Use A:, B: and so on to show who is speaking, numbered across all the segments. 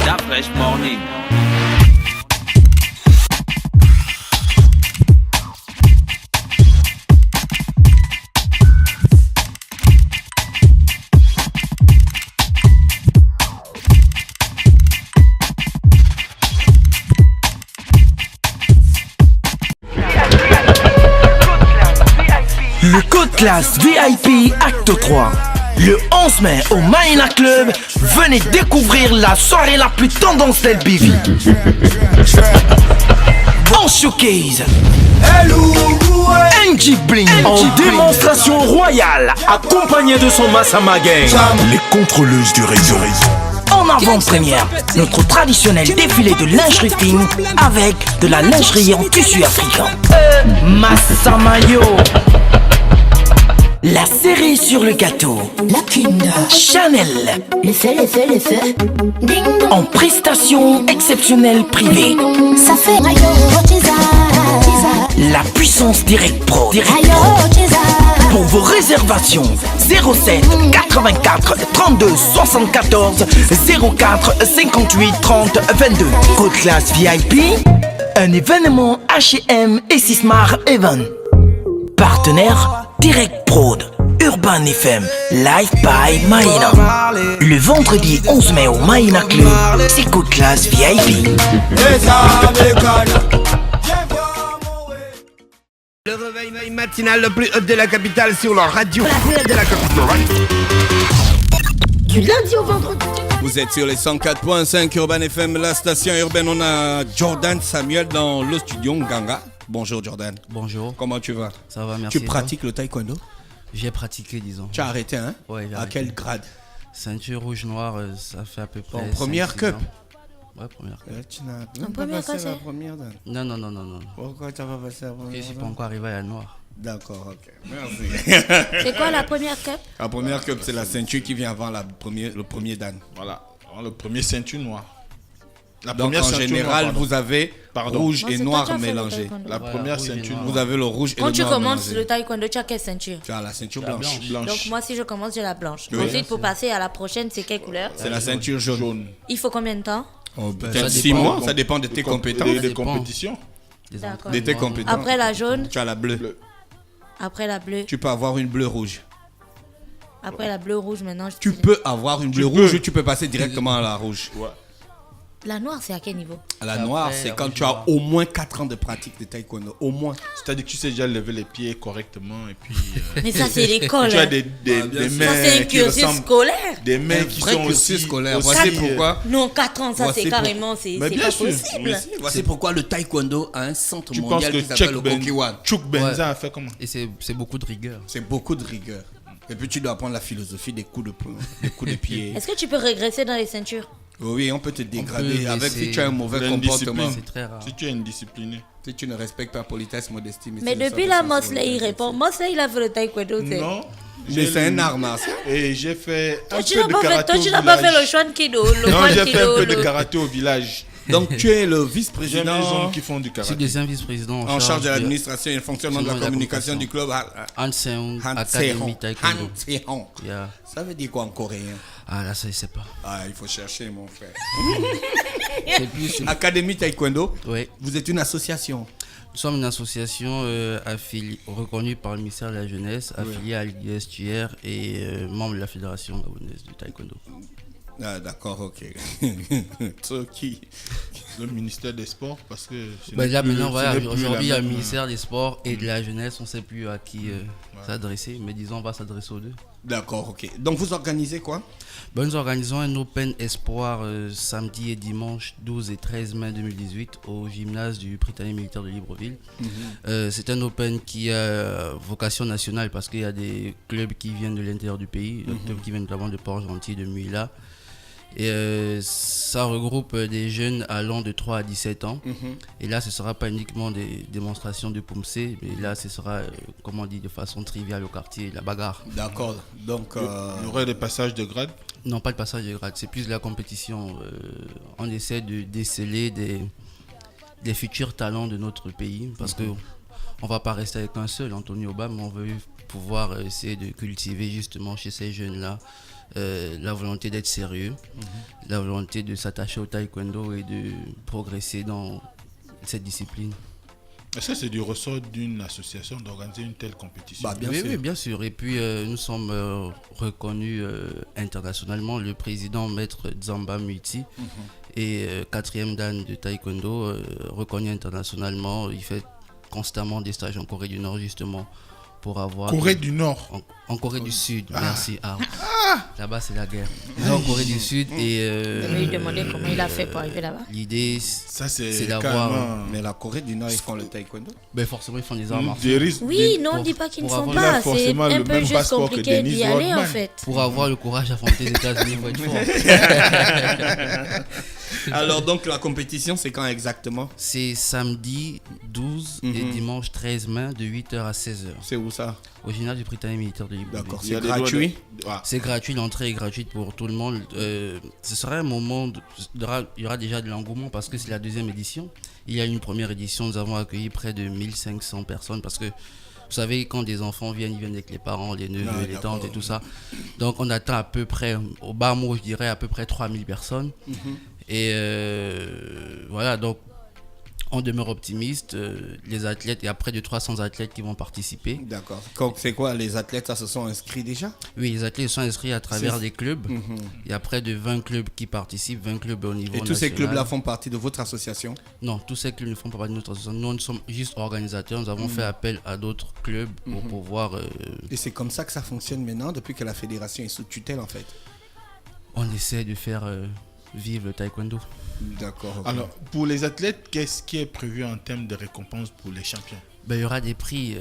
A: Da Fresh Morning.
B: Le Code Classe VIP Acte 3. Le 11 mai au Maïna Club, venez découvrir la soirée la plus tendance d'LBV. En showcase, NG Bling en démonstration royale, accompagné de son Massama Gang.
C: Les contrôleuses du réseau.
B: En avant-première, notre traditionnel défilé de lingerie fine avec de la lingerie en tissu africain. Massamayo. La série sur le gâteau.
D: La Kinder.
B: Chanel.
D: Le feu. Ding dong.
B: En prestation exceptionnelle privée.
D: Ça fait Ayo Chiza.
B: La puissance Direct Pro.
D: Ayo Chiza.
B: Pour vos réservations, 07 84 32 74 04 58 30 22. Code Classe VIP, un événement H&M et Sismar Event. Partenaire Direct Prod, Urban FM, Live by Maïna. Le vendredi 11 mai au Maïna Club, c'est Code Classe VIP.
E: Le réveil matinal le plus hot de la capitale sur la radio. La plus hot de la capitale.
D: Du lundi au vendredi.
E: Vous êtes sur les 104.5 Urban FM, la station urbaine. On a Jordan Samuel dans le studio Nganga. Bonjour Jordan.
F: Bonjour.
E: Comment tu vas?
F: Ça va, merci.
E: Tu pratiques le taekwondo?
F: J'ai pratiqué, disons.
E: Tu as arrêté, hein?
F: Ouais, j'ai
E: À
F: arrêté.
E: quel grade?
F: Ceinture rouge-noire, ça fait à peu près.
E: En première
F: 5-6
E: cup?
F: ans. Ouais, première cup.
E: Tu n'as
D: En
E: même pas
D: première
E: passé la
D: cup,
E: première dan.
F: Non.
E: Pourquoi tu n'as pas passé la première?
F: Je suis pas encore arrivé à la noire.
E: D'accord, ok. Merci.
D: C'est quoi la première cup?
E: La première cup, c'est la ceinture qui vient avant le premier dan.
G: Voilà, alors, le premier ceinture noire. La
E: Donc
G: première
E: en
G: ceinture
E: général,
G: noire,
E: vous avez
G: Pardon.
E: rouge
D: Moi,
E: et
D: c'est
E: noir
D: toi qui as fait le
E: mélangés.
D: taekwondo.
G: La
F: Voilà,
G: première
F: rouge et
G: ceinture
F: noir.
E: Vous
G: noire.
E: avez le rouge et
D: Quand
E: le
D: tu
E: noir
D: commences
E: mélangés.
D: le taekwondo, tu as quelle ceinture?
E: Tu as la ceinture
F: La
E: blanche.
F: blanche.
D: Donc moi, si je commence, j'ai la blanche.
E: Oui.
D: Ensuite, pour passer à la prochaine, c'est quelle couleur?
E: C'est la ceinture jaune.
G: Jaune.
D: Il faut combien de temps?
E: Oh,
F: Ça
E: peut-être 6
F: dépend.
E: mois, ça dépend de tes compétences.
G: Des
F: dépend.
G: compétitions.
F: Des
D: D'accord.
F: entraînements.
E: De tes compétences.
D: Après la jaune,
E: Tu as la bleue.
D: après la bleue,
E: Tu peux avoir une bleue rouge.
D: après la bleue rouge maintenant.
E: Tu peux avoir une bleue
G: peux.
E: rouge ou tu peux passer directement à la rouge.
G: Ouais.
D: La noire, c'est à quel niveau?
E: À la
F: Après,
E: noire, c'est quand
F: rouge
E: tu as
F: noir.
E: au moins 4 ans de pratique de taekwondo. Au moins.
G: C'est-à-dire que tu sais déjà lever les pieds correctement et puis.
D: Mais ça, c'est l'école.
G: Tu as
D: hein.
G: des mains
D: Ça, c'est un
G: qui
D: cursus
G: ressemblent.
D: scolaire.
G: Des mains
E: Un
G: qui
E: vrai
G: sont
E: cursus
G: aussi
E: scolaire.
G: aussi,
E: Voici pourquoi.
D: Non, 4 ans, ça,
E: Voici
D: c'est
E: pour-
D: carrément, c'est
G: Mais bien
D: pas
G: sûr,
D: possible.
G: mais si.
E: Voici pourquoi le taekwondo a un centre
G: Tu penses
E: mondial
G: que
E: qui s'appelle le Kokiwan.
G: Chuck Benza a fait comment?
F: Et c'est beaucoup de rigueur.
E: C'est beaucoup de rigueur. Et puis tu dois apprendre la philosophie des coups de poing, des coups de pied.
D: Est-ce que tu peux régresser dans les ceintures?
E: Oui, on peut te dégrader
F: mais
E: avec
F: c'est-
E: si tu as un mauvais
G: L'indiscipline.
E: comportement.
F: C'est très rare.
G: Si tu es indiscipliné.
E: Si tu ne respectes pas politesse, modestie.
D: Mais depuis là, Mosley, il répond. Mosley, il a fait le taekwondo. c'est-
G: Non.
E: Mais c'est un art martial.
G: Et j'ai fait un
D: Toi, tu
G: peu
D: n'as
G: de
D: pas fait,
G: karaté
D: toi,
G: au
D: tu n'as pas fait le
G: village.
D: Chuan Kido. Le
G: Non,
D: Chuan
G: j'ai fait un
D: Kido,
G: peu de
D: le-
G: karaté au village.
E: Donc tu es le
G: J'aime les
E: vice-président
G: hommes qui font du
F: Je suis
G: karaté.
F: deuxième vice-président
E: en charge de l'administration et le fonctionnement de la
F: Sinon, la
E: communication du club
F: Hanseong Academy Taekwondo.
E: Hanseong.
F: Yeah.
E: Ça veut dire quoi en coréen?
F: Ah là, ça, je sais pas.
E: Ah, il faut chercher, mon frère.
F: C'est plus.
E: Académie Taekwondo,
F: Oui.
E: vous êtes une association.
F: Nous sommes une association reconnue par le ministère de la Jeunesse, affiliée à l'ISTR et membre de la Fédération gabonaise du Taekwondo.
E: Ah, d'accord, ok. So, qui?
G: Le ministère des Sports, parce que. ce
F: Bah
G: n'est
F: là
G: plus-
F: maintenant,
G: ce
F: voilà,
G: n'est plus
F: aujourd'hui il y
G: la
F: a le
G: même-
F: ministère des Sports et de la Jeunesse, on ne sait plus à qui s'adresser, mais disons on va s'adresser aux deux.
E: D'accord, ok. Donc vous organisez quoi?
F: Bah, nous organisons un Open Espoir samedi et dimanche 12 et 13 mai 2018 au gymnase du Britannique militaire de Libreville. C'est un Open qui a vocation nationale parce qu'il y a des clubs qui viennent de l'intérieur du pays, des clubs qui viennent notamment de Port-Gentil, de Mouila. Et ça regroupe des jeunes allant de 3 à 17 ans. Et là, ce ne sera pas uniquement des démonstrations de Pumse, mais là, ce sera, comme on dit, de façon triviale au quartier, la bagarre.
E: D'accord. Donc,
G: Il y aurait des passages de grade.
F: Non, pas de passage de grade, c'est plus de la compétition. On essaie de déceler des futurs talents de notre pays parce que on va pas rester avec un seul, Anthony Obama, mais on veut pouvoir essayer de cultiver justement chez ces jeunes-là la volonté d'être sérieux, la volonté de s'attacher au taekwondo et de progresser dans cette discipline.
G: Est-ce que c'est du ressort d'une association d'organiser une telle compétition?
F: Oui, bien sûr. Et puis, nous sommes reconnus internationalement. Le président, Maître Dzamba Muiti, est 4e dan de taekwondo, reconnu internationalement. Il fait constamment des stages en Corée du Nord, justement, pour avoir...
G: Corée du Nord?
F: En Corée du Sud, merci. Là-bas, c'est la guerre. Ils sont en Corée du Sud et...
D: Je vais lui demander comment il a fait pour arriver là-bas.
F: L'idée,
G: Ça,
F: c'est d'avoir...
E: Mais la Corée du Nord, ils font le taekwondo.
F: Ben forcément, ils font des arts martiaux.
D: Oui, non, on ne dit pas qu'ils ne
F: pour
D: font
F: avoir
D: pas. C'est
G: forcément
D: un
G: le
D: peu
G: même
D: juste
G: passeport que
D: compliqué
G: Dennis
D: d'y aller en
G: Rodman.
D: fait.
F: Pour avoir le courage d'affronter les États-Unis, il faut être fort.
E: Alors, donc, la compétition, c'est quand exactement?
F: C'est samedi 12 et dimanche 13 mai de 8h à 16h.
E: C'est où ça?
F: Au gymnase du Britannique militaire de Libreville.
E: D'accord,
G: Il y a
E: c'est
G: des
E: gratuit?
F: C'est gratuit, l'entrée est gratuite pour tout le monde. Ce sera un moment, il y aura déjà de l'engouement parce que c'est la 2e édition. Il y a une première édition, nous avons accueilli près de 1500 personnes parce que vous savez, quand des enfants viennent, ils viennent avec les parents, les neveux, les tantes et tout ça. Donc on attend à peu près, au bas mot je dirais, à peu près 3000 personnes. Et voilà, donc on demeure optimiste. Les athlètes, il y a près de 300 athlètes qui vont participer.
E: D'accord. C'est quoi, les athlètes, ça se sont inscrits déjà?
F: Oui, les athlètes sont inscrits à travers des clubs. Il y a près de 20 clubs qui participent, 20 clubs au niveau national.
E: Et tous ces clubs-là font partie de votre association?
F: Non, tous ces clubs ne font pas partie de notre association. Nous, nous sommes juste organisateurs. Nous avons fait appel à d'autres clubs pour pouvoir...
E: Et c'est comme ça que ça fonctionne maintenant, depuis que la fédération est sous tutelle en fait?
F: On essaie de faire vivre le taekwondo.
E: D'accord. Ok.
G: Alors, pour les athlètes, qu'est-ce qui est prévu en termes de récompenses pour les champions?
F: Ben, il y aura des prix.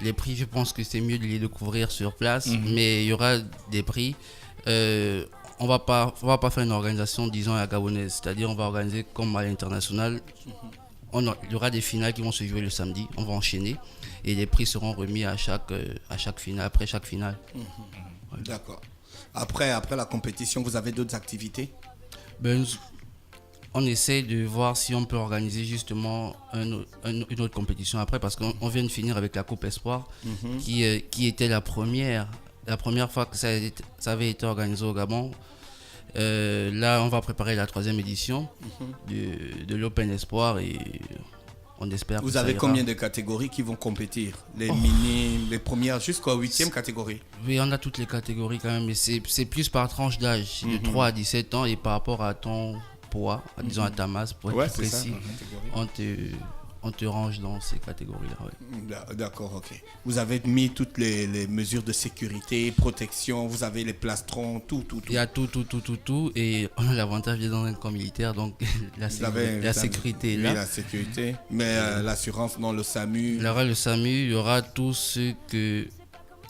F: Les prix, je pense que c'est mieux de les découvrir sur place, mais il y aura des prix. On va pas faire une organisation, disons, à la gabonaise, c'est-à-dire on va organiser comme à l'international. Il y aura des finales qui vont se jouer le samedi, on va enchaîner et les prix seront remis à chaque finale, après chaque finale.
E: D'accord. Après la compétition, vous avez d'autres activités?
F: Ben, on essaie de voir si on peut organiser justement une autre compétition après, parce qu'on vient de finir avec la Coupe Espoir, qui était la première fois que ça avait été organisé au Gabon. Là, on va préparer la 3e édition de l'Open Espoir et on espère que
E: vous
F: ça
E: avez
F: ira.
E: combien de catégories qui vont compétir? Les minimes, les premières jusqu'à 8e catégorie?
F: Oui, on a toutes les catégories quand même, mais c'est plus par tranche d'âge, de 3 à 17 ans et par rapport à ton poids, disons à ta masse, pour être plus précis, on te range dans ces catégories-là. Ouais.
E: D'accord, ok. Vous avez mis toutes les mesures de sécurité, protection, vous avez les plastrons, tout.
F: Il y a tout, et on a l'avantage d'être dans un camp militaire, donc la sécurité est là.
E: Oui, la sécurité, mais l'assurance dans le SAMU.
F: Il y aura le SAMU, il y aura tout ce que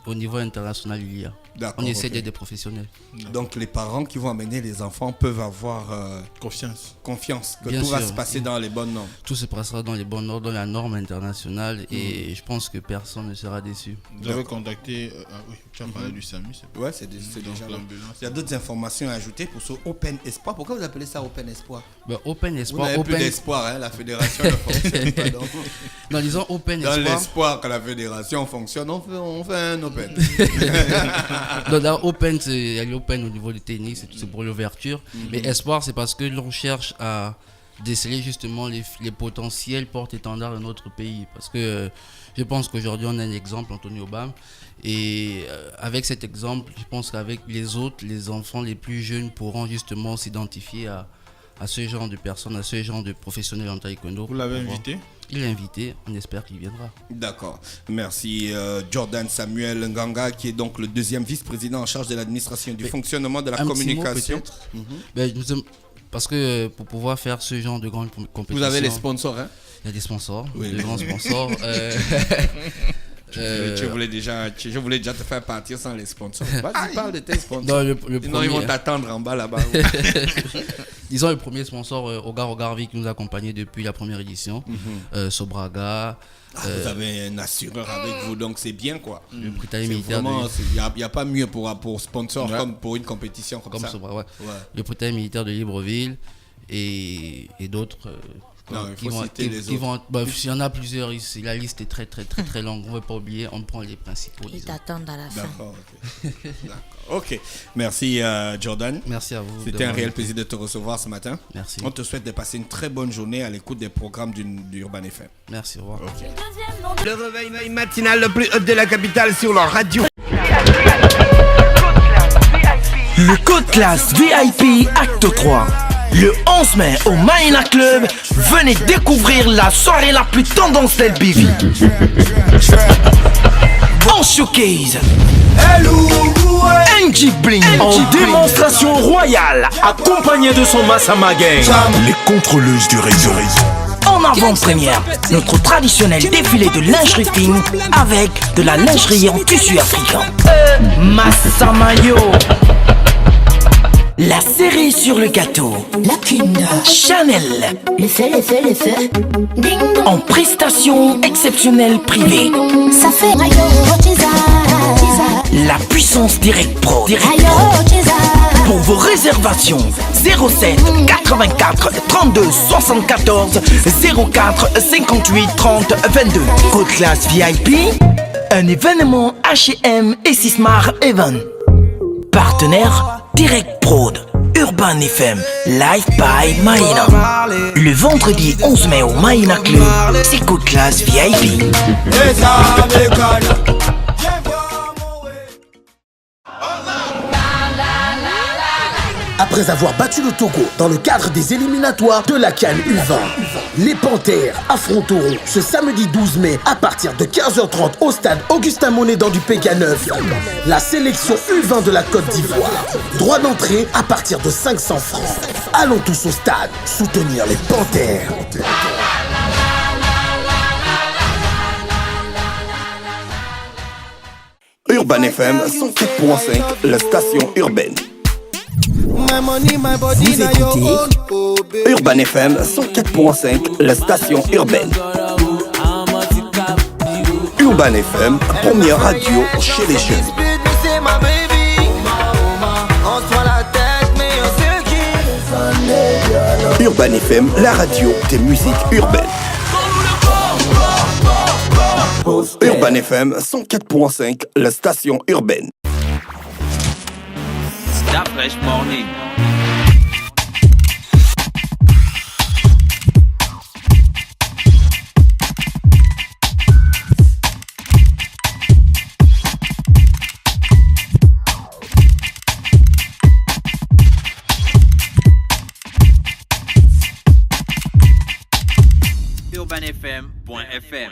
F: au niveau international il y a.
E: D'accord,
F: on essaie
E: ok.
F: d'être des professionnels.
E: Donc les parents qui vont amener les enfants peuvent avoir confiance que
F: Bien
E: tout va
F: sûr.
E: se passer dans les bonnes normes.
F: Tout se passera dans les bonnes normes, dans la norme internationale et je pense que personne ne sera déçu.
G: Vous avez contacté... oui, tu as parlé du SAMU, c'est pas...
E: Ouais, c'est déjà là.
G: l'ambulance.
E: Il y a d'autres informations à ajouter pour ce Open Espoir. Pourquoi vous appelez ça Open Espoir?
F: Ben, Open
E: Vous
F: Espoir,
E: n'avez plus d'espoir, hein, la fédération ne fonctionne pas. Donc,
F: non, disons Open
E: dans
F: Espoir.
E: l'espoir que la fédération fonctionne, on fait un Open.
F: Donc, dans Open, il y a l'Open au niveau du tennis, c'est pour l'ouverture. Mais Espoir, c'est parce que l'on cherche à déceler justement les potentiels porte-étendards de notre pays. Parce que je pense qu'aujourd'hui, on a un exemple, Anthony Obama. Et avec cet exemple, je pense qu'avec les autres, les enfants les plus jeunes pourront justement s'identifier à ce genre de personnes, à ce genre de professionnels en taekwondo.
G: Vous l'avez invité?
F: Il est invité, on espère qu'il viendra.
E: D'accord. Merci Jordan Samuel Nganga, qui est donc le 2e vice-président en charge de l'administration et du fonctionnement de la communication.
F: Ben, parce que pour pouvoir faire ce genre de grande compétition...
E: Vous avez les sponsors, hein?
F: Il y a des sponsors,
E: Oui.
F: de grands sponsors.
E: Je voulais déjà te faire partir sans les sponsors. Vas-y, parle de tes sponsors.
F: Non, le
E: Sinon,
F: premier,
E: ils vont t'attendre en bas là-bas.
F: disons le premier sponsor, Ogar Ogarvi, qui nous a accompagnés depuis la première édition. Sobraga.
E: Vous avez un assureur avec vous, donc c'est bien quoi.
F: Le Britannique militaire
E: Il n'y a pas mieux pour sponsor comme pour une compétition comme ça.
F: Sobraga, ouais.
E: Ouais.
F: Le Britannique militaire de Libreville et d'autres
E: Non, il faut citer les autres.
F: Il y en a plusieurs, la liste est très longue, on ne va pas oublier, on prend les principaux.
D: Ils t'attendent à la fin.
E: D'accord, ok. Merci Jordan.
F: Merci à vous.
E: C'était un réel plaisir de te recevoir ce matin.
F: Merci.
E: On te souhaite de passer une très bonne journée à l'écoute des programmes d'Urban FM.
F: Merci, au revoir.
E: Okay. Le réveil matinal le plus haut de la capitale sur leur radio.
B: Le Code Classe VIP Acte 3. Le 11 mai au Maïna Club, venez découvrir la soirée la plus tendance del BV. En showcase, NG Bling en démonstration royale, accompagné de son Massama Gang.
C: Les contrôleuses du réseau.
B: En avant-première, notre traditionnel défilé de lingerie fine avec de la lingerie en tissu africain. Massamayo. La série sur le gâteau.
A: La cune.
B: Chanel.
A: Le feu. Ding dong.
B: En prestation exceptionnelle privée.
A: Ça fait
B: La puissance Direct Pro. Pour vos réservations, 07 84 32 74 04 58 30 22. Code Classe VIP, un événement H&M et Sismar Event. Partenaire Direct Prod, Urban FM, Live by Maïna. Le vendredi 11 mai au Maïna Club, c'est Code Classe VIP.
H: Après avoir battu le Togo dans le cadre des éliminatoires de la CAN U20, les Panthères affronteront ce samedi 12 mai à partir de 15h30 au stade Augustin Monet-Dan du PK9 la sélection U20 de la Côte d'Ivoire. Droit d'entrée à partir de 500 francs. Allons tous au stade soutenir les Panthères.
I: Urban FM 104.5, la station urbaine.
B: Vous écoutez
I: Urban FM 104.5, la station urbaine. Urban FM, première radio chez les jeunes. Urban FM, la radio des musiques urbaines. Urban FM 104.5, la station urbaine.
J: Fresh morning. UrbanFM.fm